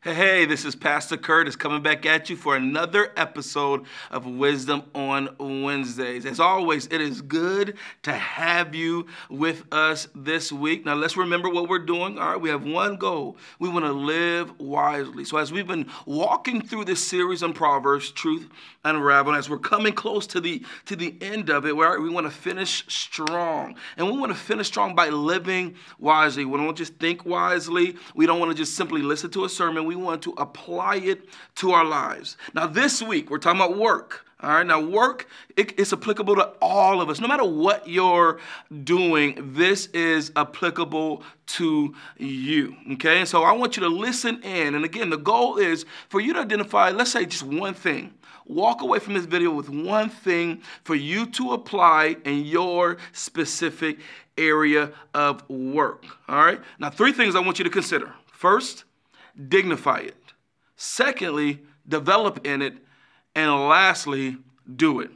Hey, this is Pastor Curtis coming back at you for another episode of Wisdom on Wednesdays. As always, it is good to have you with us this week. Now, let's remember what we're doing. All right, we have one goal. We want to live wisely. So as we've been walking through this series on Proverbs, Truth Unraveled, as we're coming close to the end of it, we want to finish strong. And we want to finish strong by living wisely. We don't just think wisely. We don't want to just simply listen to a sermon. We want to apply it to our lives. Now, this week, we're talking about work. All right, now work, it's applicable to all of us. No matter what you're doing, this is applicable to you, okay? And so I want you to listen in. And again, the goal is for you to identify, let's say just one thing. Walk away from this video with one thing for you to apply in your specific area of work, all right? Now, three things I want you to consider. First, dignify it. Secondly, develop in it. And lastly, do it.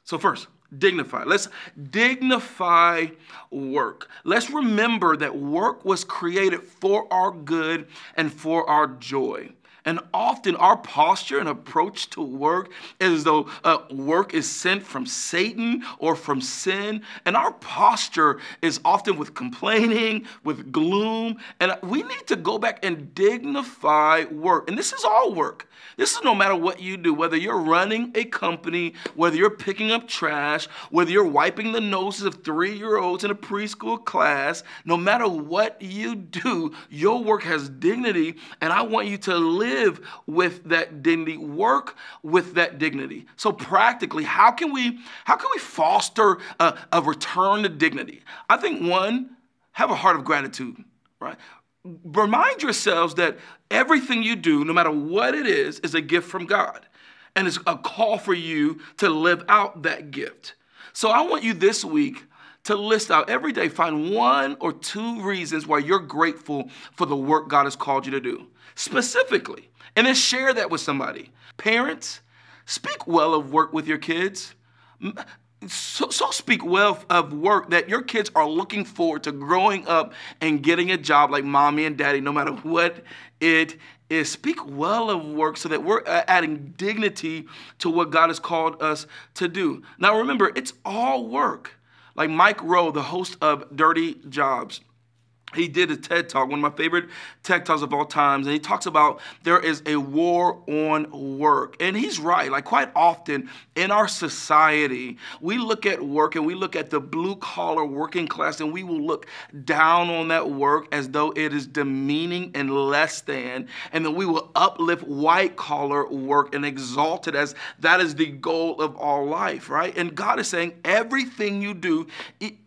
So first, dignify. Let's dignify work. Let's remember that work was created for our good and for our joy. And often our posture and approach to work is as though work is sent from Satan or from sin. And our posture is often with complaining, with gloom. And we need to go back and dignify work. And this is all work. This is no matter what you do, whether you're running a company, whether you're picking up trash, whether you're wiping the noses of 3-year-olds in a preschool class, no matter what you do, your work has dignity. And I want you to live with that dignity, work with that dignity. So practically, how can we foster a return to dignity? I think one, have a heart of gratitude, right? Remind yourselves that everything you do, no matter what it is a gift from God. And it's a call for you to live out that gift. So I want you this week to list out every day, find 1 or 2 reasons why you're grateful for the work God has called you to do, specifically. And then share that with somebody. Parents, speak well of work with your kids. So speak well of work that your kids are looking forward to growing up and getting a job like mommy and daddy, no matter what it is. Speak well of work so that we're adding dignity to what God has called us to do. Now remember, it's all work. Like Mike Rowe, the host of Dirty Jobs, he did a TED Talk, one of my favorite TED Talks of all times, and he talks about there is a war on work. And he's right. Like quite often in our society, we look at work and we look at the blue-collar working class and we will look down on that work as though it is demeaning and less than. And then we will uplift white-collar work and exalt it as that is the goal of our life, right? And God is saying everything you do,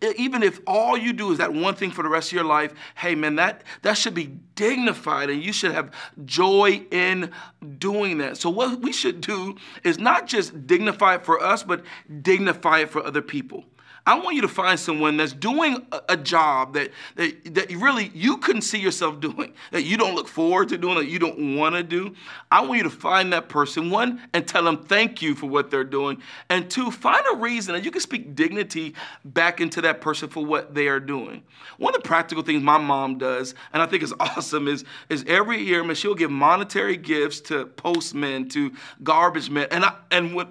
even if all you do is that one thing for the rest of your life, hey man, that should be dignified and you should have joy in doing that. So what we should do is not just dignify it for us, but dignify it for other people. I want you to find someone that's doing a job that really you couldn't see yourself doing, that you don't look forward to doing, that you don't want to do. I want you to find that person, one, and tell them thank you for what they're doing. And two, find a reason that you can speak dignity back into that person for what they are doing. One of the practical things my mom does, and I think is awesome, is every year, man, she'll give monetary gifts to postmen, to garbage men. And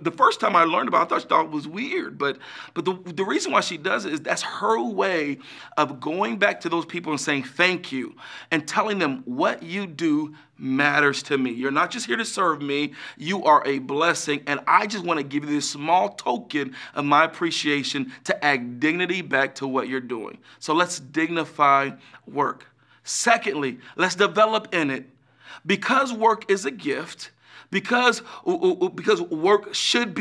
the first time I learned about it, I thought it was weird. But the reason why she does it is that's her way of going back to those people and saying thank you and telling them what you do matters to me. You're not just here to serve me. You are a blessing. And I just want to give you this small token of my appreciation to add dignity back to what you're doing. So let's dignify work. Secondly, let's develop in it. Because work is a gift, because work should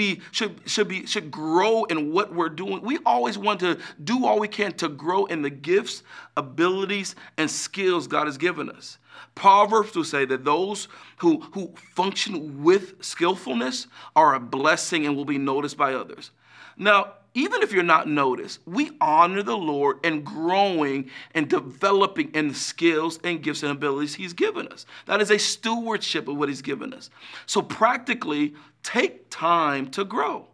grow in what we're doing. We always want to do all we can to grow in the gifts, abilities, and skills God has given us. Proverbs will say that those who function with skillfulness are a blessing and will be noticed by others. Now, even if you're not noticed, we honor the Lord in growing and developing in the skills and gifts and abilities He's given us. That is a stewardship of what He's given us. So practically, take time to grow.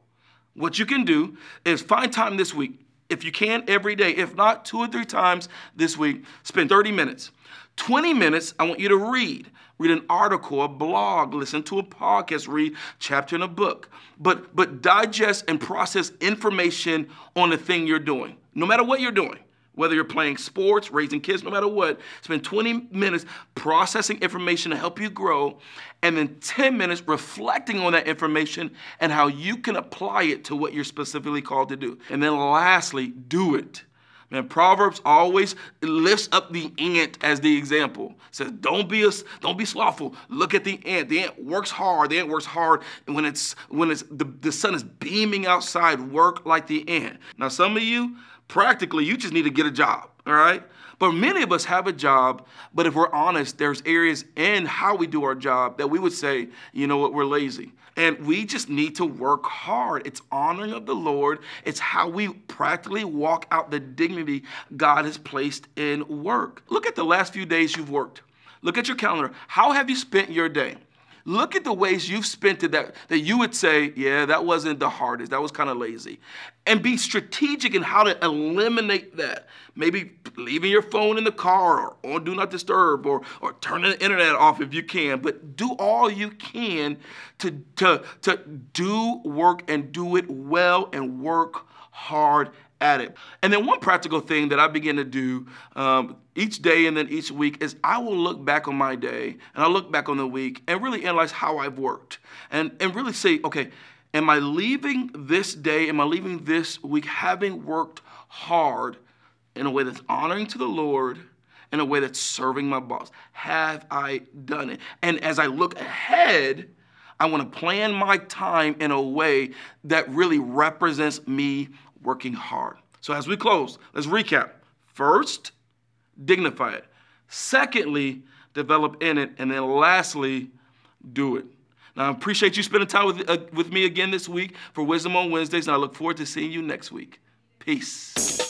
What you can do is find time this week. If you can, every day. If not, 2 or 3 times this week, spend 30 minutes. 20 minutes, I want you to read. read an article, a blog, listen to a podcast, read a chapter in a book. But digest and process information on the thing you're doing, no matter what you're doing. Whether you're playing sports, raising kids, no matter what, spend 20 minutes processing information to help you grow, and then 10 minutes reflecting on that information and how you can apply it to what you're specifically called to do. And then lastly, do it. Man, Proverbs always lifts up the ant as the example. It says, don't be slothful. Look at the ant. The ant works hard. The ant works hard. And when the sun is beaming outside, work like the ant. Now, some of you, practically, you just need to get a job, all right? But many of us have a job, but if we're honest, there's areas in how we do our job that we would say, you know what, we're lazy. And we just need to work hard. It's honoring of the Lord. It's how we practically walk out the dignity God has placed in work. Look at the last few days you've worked. Look at your calendar. How have you spent your day? Look at the ways you've spent it that you would say, yeah, that wasn't the hardest. That was kind of lazy. And be strategic in how to eliminate that. Maybe leaving your phone in the car or on Do Not Disturb or turning the internet off if you can. But do all you can to do work and do it well and work hard at it. And then one practical thing that I begin to do each day and then each week is I will look back on my day and I'll look back on the week and really analyze how I've worked and really say, okay, am I leaving this day, am I leaving this week having worked hard in a way that's honoring to the Lord, in a way that's serving my boss? Have I done it? And as I look ahead, I want to plan my time in a way that really represents me working hard. So as we close, let's recap. First, dignify it. Secondly, develop in it. And then lastly, do it. Now, I appreciate you spending time with me again this week for Wisdom on Wednesdays, and I look forward to seeing you next week. Peace.